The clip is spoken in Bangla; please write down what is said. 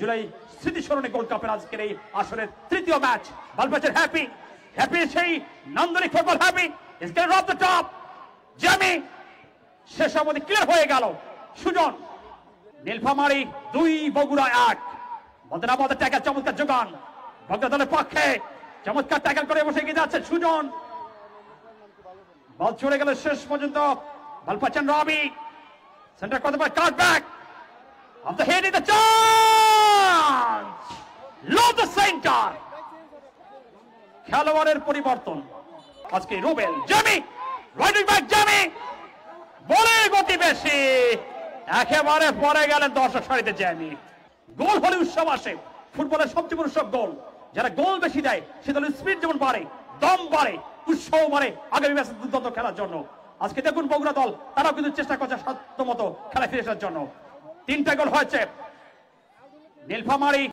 জুলাই স্মৃতিস্মরণে গোল্ড কাপের আজকের এই আসরের তৃতীয় ম্যাচ। বালবাজার হ্যাপি সেই নান্দনিক football happy is getting of the top. Jamie শেষ অবধি ক্লিয়ার হয়ে গেল। সুজন, নীলফামারী 2 বগুড়া 1। বদনাবাদের ট্যাকেল, চমৎকার যোগান বগুড়া দলের পক্ষে, চমৎকার ট্যাকেল করে বসে গিয়ে যাচ্ছে সুজন। বল চলে গেল শেষ পর্যন্ত। বালপাচান রবি সেন্টার করতে পারে, কাট back of the head in the chance, low the centre. খেলোয়াড়ের পরিবর্তন আজকে। Rubel, Jamie, right back Jamie, বলে গতি বেশি, একেবারে পরে গেলেন দর্শক সারিতে জ্যামি। গোল হলে উৎসব আসে, ফুটবলের সবচেয়ে বড় উৎসব গোল। যারা গোল বেশি দেয় সে দলের স্পিড যেমন বাড়ে, দম বাড়ে, উৎসাহ বাড়ে আগামী ম্যাচে দুর্দান্ত খেলার জন্য। আজকে দেখুন বগুড়া দল তারাও কিন্তু চেষ্টা করছে সাধ্যমতো খেলা ফিরে আসার জন্য। 3টা গোল হয়েছে। নীলফামারী